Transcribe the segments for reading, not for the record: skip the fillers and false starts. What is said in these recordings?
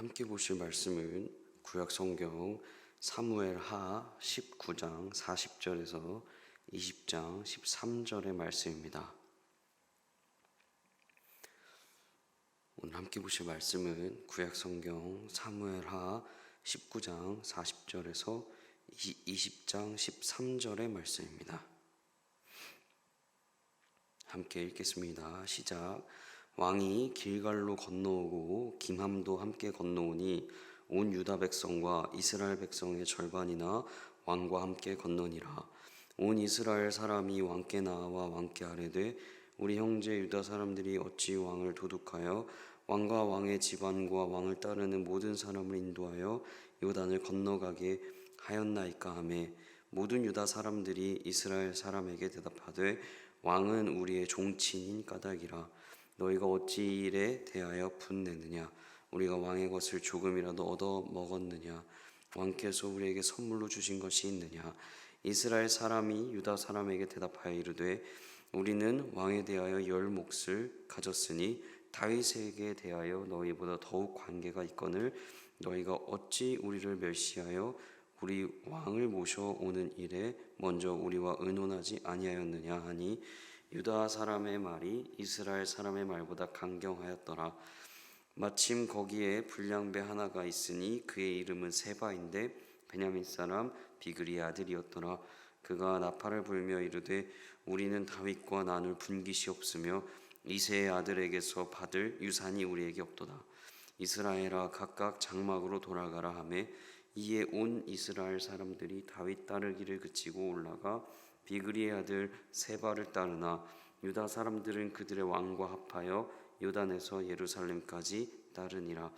함께 보실 말씀은 구약 성경 사무엘하 19장 40절에서 20장 13절의 말씀입니다. 오늘 함께 보실 말씀은 구약 성경 사무엘하 19장 40절에서 20장 13절의 말씀입니다. 함께 읽겠습니다. 시작. 왕이 길갈로 건너오고 김함도 함께 건너오니 온 유다 백성과 이스라엘 백성의 절반이나 왕과 함께 건너니라. 온 이스라엘 사람이 왕께 나와 왕께 아뢰되 우리 형제 유다 사람들이 어찌 왕을 도둑하여 왕과 왕의 집안과 왕을 따르는 모든 사람을 인도하여 요단을 건너가게 하였나이까 하매 모든 유다 사람들이 이스라엘 사람에게 대답하되 왕은 우리의 종친인 까닭이라. 너희가 어찌 이 일에 대하여 분내느냐? 우리가 왕의 것을 조금이라도 얻어 먹었느냐? 왕께서 우리에게 선물로 주신 것이 있느냐? 이스라엘 사람이 유다 사람에게 대답하여 이르되 우리는 왕에 대하여 10몫을 가졌으니 다윗에게 대하여 너희보다 더욱 관계가 있거늘 너희가 어찌 우리를 멸시하여 우리 왕을 모셔오는 일에 먼저 우리와 의논하지 아니하였느냐 하니 유다 사람의 말이 이스라엘 사람의 말보다 강경하였더라. 마침 거기에 불량배 하나가 있으니 그의 이름은 세바인데 베냐민 사람 비그리의 아들이었더라. 그가 나팔을 불며 이르되 우리는 다윗과 나눌 분깃이 없으며 이새의 아들에게서 받을 유산이 우리에게 없도다. 이스라엘아 각각 장막으로 돌아가라 하매 이에 온 이스라엘 사람들이 다윗 따르기를 그치고 올라가 비그리의 아들 세바를 따르나 유다 사람들은 그들의 왕과 합하여 요단에서 예루살렘까지 따르니라.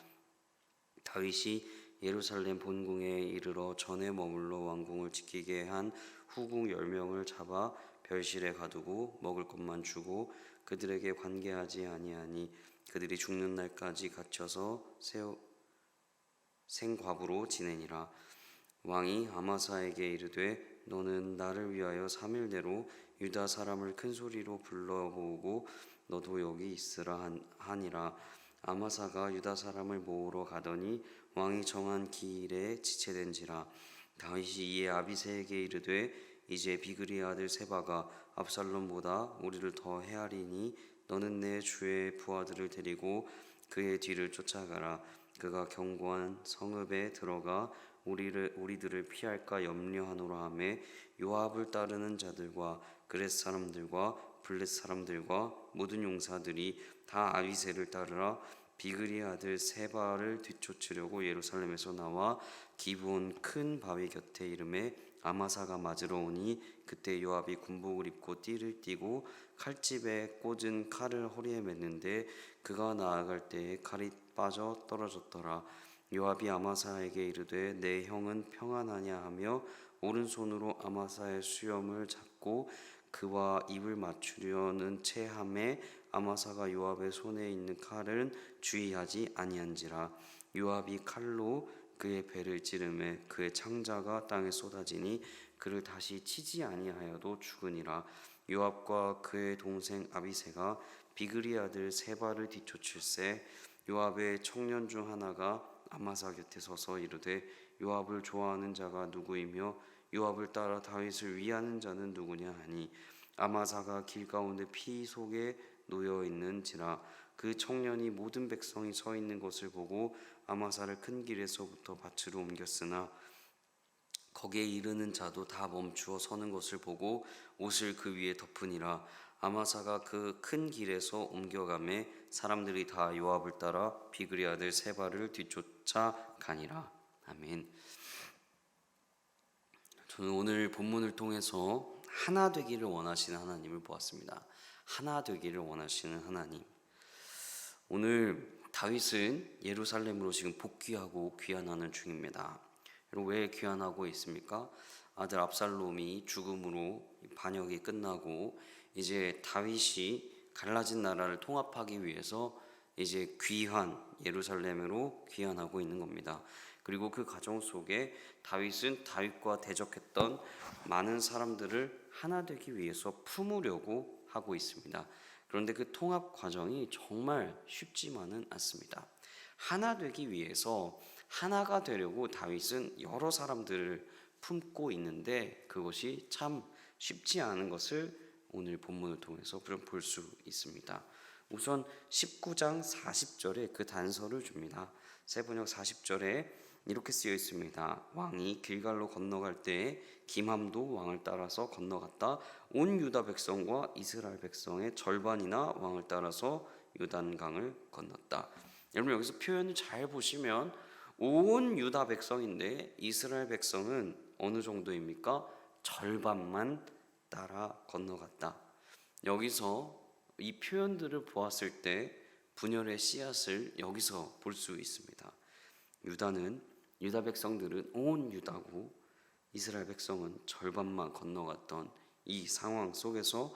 다윗이 예루살렘 본궁에 이르러 전에 머물러 왕궁을 지키게 한 후궁 10명을 잡아 별실에 가두고 먹을 것만 주고 그들에게 관계하지 아니하니 그들이 죽는 날까지 갇혀서 생과부로 지내니라. 왕이 아마사에게 이르되 너는 나를 위하여 3일 내로 유다 사람을 큰 소리로 불러 모으고 너도 여기 있으라 하니라. 아마사가 유다 사람을 모으러 가더니 왕이 정한 기일에 지체된지라. 다윗이 이에 아비새에게 이르되 이제 비그리의 아들 세바가 압살롬보다 우리를 더 헤아리니 너는 내 주의 부하들을 데리고 그의 뒤를 쫓아가라. 그가 견고한 성읍에 들어가 우리들을 피할까 염려하노라 하매 요압을 따르는 자들과 그렛 사람들과 블렛 사람들과 모든 용사들이 다 아비새를 따르라. 비그리의 아들 세바를 뒤쫓으려고 예루살렘에서 나와 기브온 큰 바위 곁에 이름에 아마사가 맞으러 오니 그때 요압이 군복을 입고 띠를 띠고 칼집에 꽂은 칼을 허리에 맸는데 그가 나아갈 때에 칼이 빠져 떨어졌더라. 요압이 아마사에게 이르되 내 형은 평안하냐 하며 오른손으로 아마사의 수염을 잡고 그와 입을 맞추려는 체함에 아마사가 요압의 손에 있는 칼은 주의하지 아니한지라. 요압이 칼로 그의 배를 찌르매 그의 창자가 땅에 쏟아지니 그를 다시 치지 아니하여도 죽으니라. 요압과 그의 동생 아비새가 비그리 아들 세바를 뒤쫓을새 요압의 청년 중 하나가 아마사 곁에 서서 이르되 요압을 좋아하는 자가 누구이며 요압을 따라 다윗을 위하는 자는 누구냐 하니 아마사가 길 가운데 피 속에 놓여 있는지라. 그 청년이 모든 백성이 서 있는 것을 보고 아마사를 큰 길에서부터 밭으로 옮겼으나 거기에 이르는 자도 다 멈추어 서는 것을 보고 옷을 그 위에 덮으니라. 아마사가 그 큰 길에서 옮겨가매 사람들이 다 요압을 따라 비그리 아들 세바를 뒤쫓아 가니라. 아멘. 저는 오늘 본문을 통해서 하나 되기를 원하시는 하나님을 보았습니다. 하나 되기를 원하시는 하나님. 오늘 다윗은 예루살렘으로 지금 복귀하고 귀환하는 중입니다. 여러분 왜 귀환하고 있습니까? 아들 압살롬이 죽음으로 반역이 끝나고 이제 다윗이 갈라진 나라를 통합하기 위해서 이제 예루살렘으로 귀환하고 있는 겁니다. 그리고 그 과정 속에 다윗은 다윗과 대적했던 많은 사람들을 하나 되기 위해서 품으려고 하고 있습니다. 그런데 그 통합 과정이 정말 쉽지만은 않습니다. 하나 되기 위해서 하나가 되려고 다윗은 여러 사람들을 품고 있는데 그것이 참 쉽지 않은 것을 오늘 본문을 통해서 볼 수 있습니다. 우선 19장 40절에 그 단서를 줍니다. 세번역 40절에 이렇게 쓰여 있습니다. 왕이 길갈로 건너갈 때에 김함도 왕을 따라서 건너갔다. 온 유다 백성과 이스라엘 백성의 절반이나 왕을 따라서 요단강을 건넜다. 여러분 여기서 표현을 잘 보시면 온 유다 백성인데 이스라엘 백성은 어느 정도입니까? 절반만 따라 건너갔다. 여기서 이 표현들을 보았을 때 분열의 씨앗을 여기서 볼 수 있습니다. 유다 백성들은 온 유다고 이스라엘 백성은 절반만 건너갔던 이 상황 속에서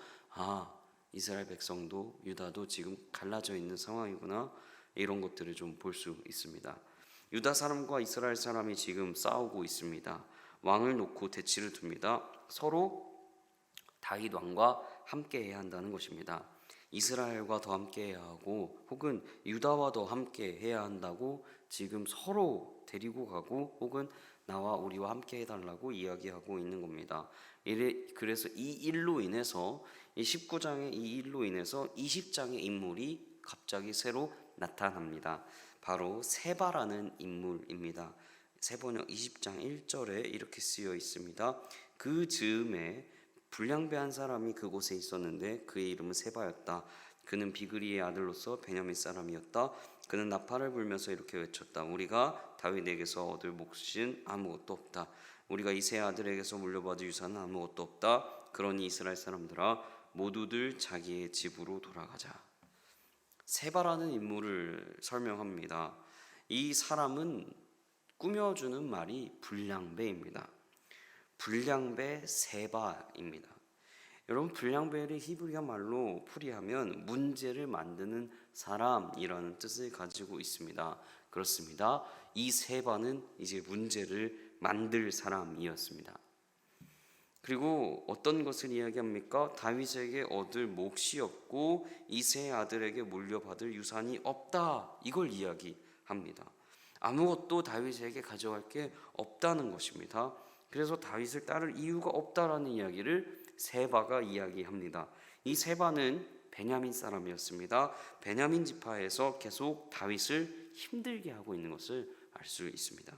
이스라엘 백성도 유다도 지금 갈라져 있는 상황이구나, 이런 것들을 좀 볼 수 있습니다. 유다 사람과 이스라엘 사람이 지금 싸우고 있습니다. 왕을 놓고 대치를 둡니다. 서로 다윗 왕과 함께 해야 한다는 것입니다. 이스라엘과 더 함께 해야 하고 혹은 유다와 더 함께 해야 한다고 지금 서로 데리고 가고 혹은 나와 우리와 함께 해달라고 이야기하고 있는 겁니다. 그래서 이 일로 인해서 이 19장의 이 일로 인해서 20장의 인물이 갑자기 새로 나타납니다. 바로 세바라는 인물입니다. 세번역 20장 1절에 이렇게 쓰여 있습니다. 그 즈음에 불량배한 사람이 그곳에 있었는데 그의 이름은 세바였다. 그는 비그리의 아들로서 베냐민 사람이었다. 그는 나팔을 불면서 이렇게 외쳤다. 우리가 다윗에게서 얻을 몫은 아무것도 없다. 우리가 이새의 아들에게서 물려받을 유산은 아무것도 없다. 그러니 이스라엘 사람들아 모두들 자기의 집으로 돌아가자. 세바라는 인물을 설명합니다. 이 사람은 꾸며주는 말이 불량배입니다. 불량배 세바입니다. 여러분 불량배를 히브리어 말로 풀이하면 문제를 만드는 사람이라는 뜻을 가지고 있습니다. 그렇습니다. 이 세바는 이제 문제를 만들 사람이었습니다. 그리고 어떤 것을 이야기합니까? 다윗에게 얻을 몫이 없고 이새의 아들에게 물려받을 유산이 없다. 이걸 이야기합니다. 아무것도 다윗에게 가져갈 게 없다는 것입니다. 그래서 다윗을 따를 이유가 없다라는 이야기를 세바가 이야기합니다. 이 세바는 베냐민 사람이었습니다. 베냐민 지파에서 계속 다윗을 힘들게 하고 있는 것을 알 수 있습니다.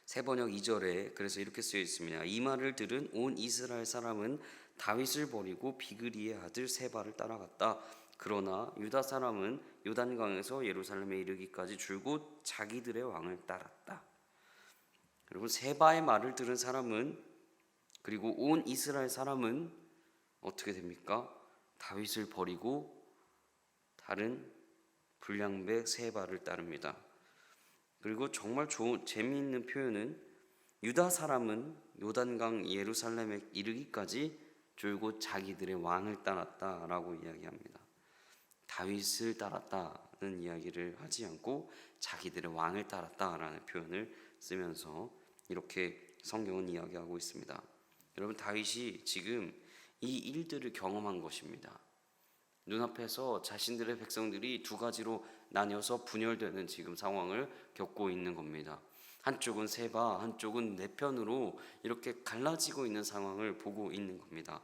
세번역 2절에 그래서 이렇게 쓰여 있습니다. 이 말을 들은 온 이스라엘 사람은 다윗을 버리고 비그리의 아들 세바를 따라갔다. 그러나 유다 사람은 요단강에서 예루살렘에 이르기까지 줄곧 자기들의 왕을 따랐다. 여러분 세바의 말을 들은 사람은 그리고 온 이스라엘 사람은 어떻게 됩니까? 다윗을 버리고 다른 불량배 세바를 따릅니다. 그리고 정말 재미있는 표현은 유다 사람은 요단강 예루살렘에 이르기까지 줄곧 자기들의 왕을 따랐다라고 이야기합니다. 다윗을 따랐다는 이야기를 하지 않고 자기들의 왕을 따랐다라는 표현을 쓰면서 이렇게 성경은 이야기하고 있습니다. 여러분 다윗이 지금 이 일들을 경험한 것입니다. 눈앞에서 자신들의 백성들이 두 가지로 나뉘어서 분열되는 지금 상황을 겪고 있는 겁니다. 한쪽은 세바, 한쪽은 내 편으로 이렇게 갈라지고 있는 상황을 보고 있는 겁니다.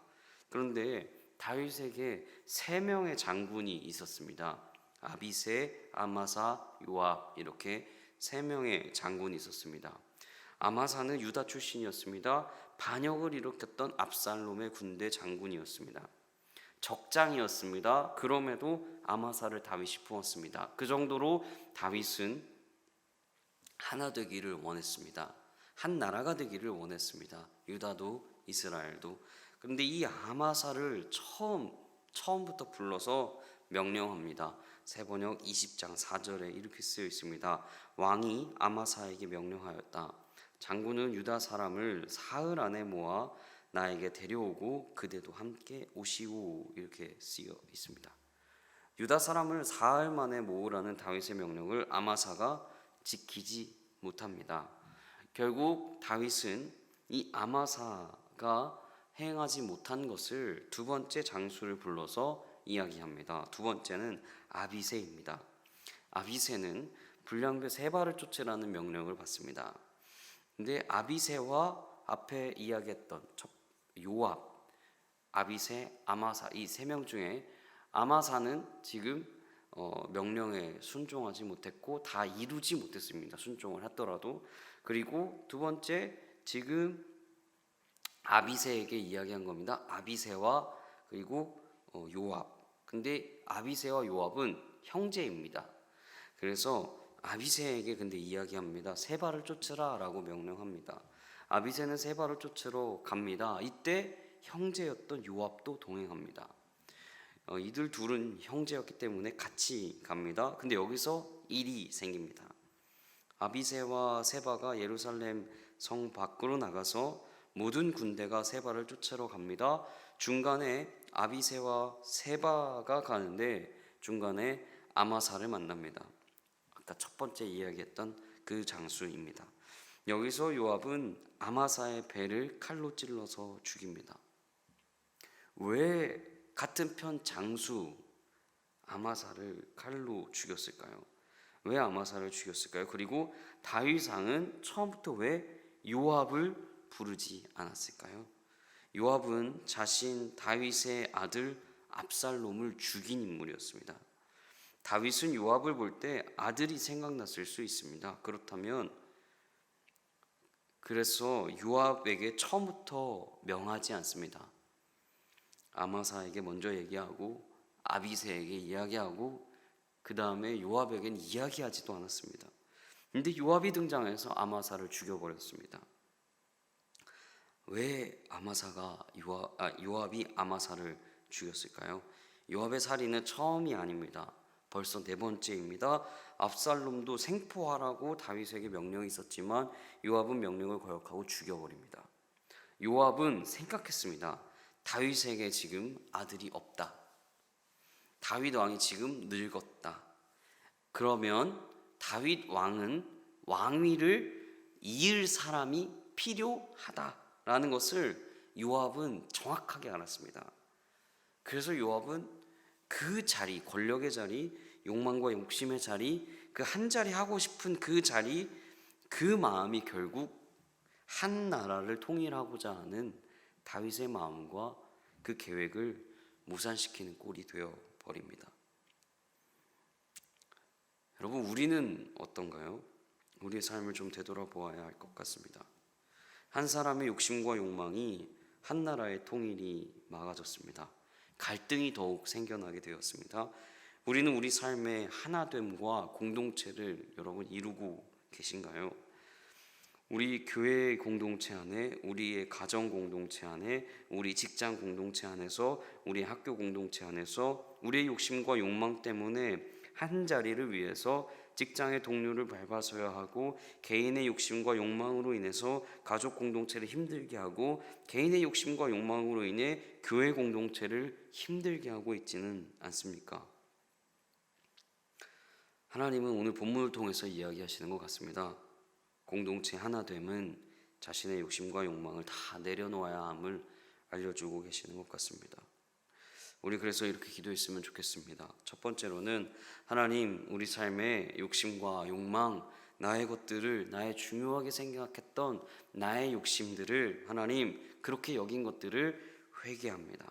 그런데 다윗에게 세 명의 장군이 있었습니다. 아비새, 아마사, 요압, 이렇게 세 명의 장군이 있었습니다. 아마사는 유다 출신이었습니다. 반역을 일으켰던 압살롬의 군대 장군이었습니다. 적장이었습니다. 그럼에도 아마사를 다윗이 품었습니다. 그 정도로 다윗은 하나 되기를 원했습니다. 한 나라가 되기를 원했습니다. 유다도 이스라엘도. 그런데 이 아마사를 처음부터 불러서 명령합니다. 세번역 20장 4절에 이렇게 쓰여 있습니다. 왕이 아마사에게 명령하였다. 장군은 유다 사람을 사흘 안에 모아 나에게 데려오고 그대도 함께 오시오. 이렇게 쓰여 있습니다. 유다 사람을 사흘 만에 모으라는 다윗의 명령을 아마사가 지키지 못합니다. 결국 다윗은 이 아마사가 행하지 못한 것을 두 번째 장수를 불러서 이야기합니다. 두 번째는 아비새입니다. 아비새는 불량배 세 발을 쫓으라는 명령을 받습니다. 근데 아비새와 앞에 이야기했던 요압, 아비새, 아마사 이 세 명 중에 아마사는 지금 명령에 순종하지 못했고 다 이루지 못했습니다. 순종을 했더라도. 그리고 두 번째 지금 아비새에게 이야기한 겁니다. 아비새와 그리고 요압. 근데 아비새와 요압은 형제입니다. 그래서 아비새에게 근데 이야기합니다. 세 발을 쫓으라라고 명령합니다. 아비새는 세 발을 쫓으러 갑니다. 이때 형제였던 요압도 동행합니다. 이들 둘은 형제였기 때문에 같이 갑니다. 근데 여기서 일이 생깁니다. 아비새와 세바가 예루살렘 성 밖으로 나가서 모든 군대가 세바를 쫓으러 갑니다. 중간에 아비새와 세바가 가는데 중간에 아마사를 만납니다. 아까 첫 번째 이야기했던 그 장수입니다. 여기서 요압은 아마사의 배를 칼로 찔러서 죽입니다. 왜 같은 편 장수 아마사를 칼로 죽였을까요? 왜 아마사를 죽였을까요? 그리고 다윗 왕은 처음부터 왜 요압을 부르지 않았을까요? 요압은 자신 다윗의 아들 압살롬을 죽인 인물이었습니다. 다윗은 요압을 볼 때 아들이 생각났을 수 있습니다. 그렇다면 그래서 요압에게 처음부터 명하지 않습니다. 아마사에게 먼저 얘기하고 아비새에게 이야기하고 그 다음에 요압에게는 이야기하지도 않았습니다. 근데 요압이 등장해서 아마사를 죽여버렸습니다. 왜 요압이 아마사를 죽였을까요? 요압의 살인은 처음이 아닙니다. 벌써 네 번째입니다. 압살롬도 생포하라고 다윗에게 명령이 있었지만 요압은 명령을 거역하고 죽여버립니다. 요압은 생각했습니다. 다윗에게 지금 아들이 없다. 다윗 왕이 지금 늙었다. 그러면 다윗 왕은 왕위를 이을 사람이 필요하다라는 것을 요압은 정확하게 알았습니다. 그래서 요압은 그 자리, 권력의 자리, 욕망과 욕심의 자리, 그 한 자리 하고 싶은 그 자리, 그 마음이 결국 한 나라를 통일하고자 하는 다윗의 마음과 그 계획을 무산시키는 꼴이 되어 버립니다. 여러분, 우리는 어떤가요? 우리의 삶을 좀 되돌아보아야 할 것 같습니다. 한 사람의 욕심과 욕망이 한 나라의 통일이 막아졌습니다. 갈등이 더욱 생겨나게 되었습니다. 우리는 우리 삶의 하나됨과 공동체를 여러분 이루고 계신가요? 우리 교회 공동체 안에, 우리의 가정 공동체 안에, 우리 직장 공동체 안에서, 우리 학교 공동체 안에서 우리의 욕심과 욕망 때문에 한 자리를 위해서 직장의 동료를 밟아서야 하고, 개인의 욕심과 욕망으로 인해서 가족 공동체를 힘들게 하고, 개인의 욕심과 욕망으로 인해 교회 공동체를 힘들게 하고 있지는 않습니까? 하나님은 오늘 본문을 통해서 이야기하시는 것 같습니다. 공동체 하나됨은 자신의 욕심과 욕망을 다 내려놓아야 함을 알려주고 계시는 것 같습니다. 우리 그래서 이렇게 기도했으면 좋겠습니다. 첫 번째로는 하나님, 우리 삶의 욕심과 욕망, 나의 것들을, 나의 중요하게 생각했던 나의 욕심들을, 하나님 그렇게 여긴 것들을 회개합니다.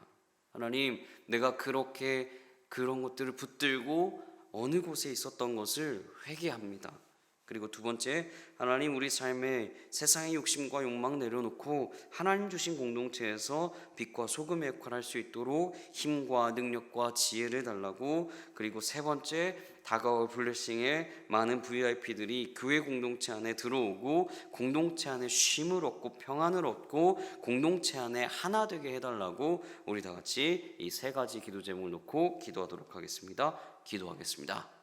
하나님, 내가 그렇게 그런 것들을 붙들고 어느 곳에 있었던 것을 회개합니다. 그리고 두 번째, 하나님, 우리 삶에 세상의 욕심과 욕망 내려놓고 하나님 주신 공동체에서 빛과 소금의 역할을 할 수 있도록 힘과 능력과 지혜를 달라고. 그리고 세 번째, 다가올 블레싱에 많은 VIP들이 교회 공동체 안에 들어오고 공동체 안에 쉼을 얻고 평안을 얻고 공동체 안에 하나 되게 해달라고 우리 다 같이 이 세 가지 기도 제목을 놓고 기도하도록 하겠습니다. 기도하겠습니다.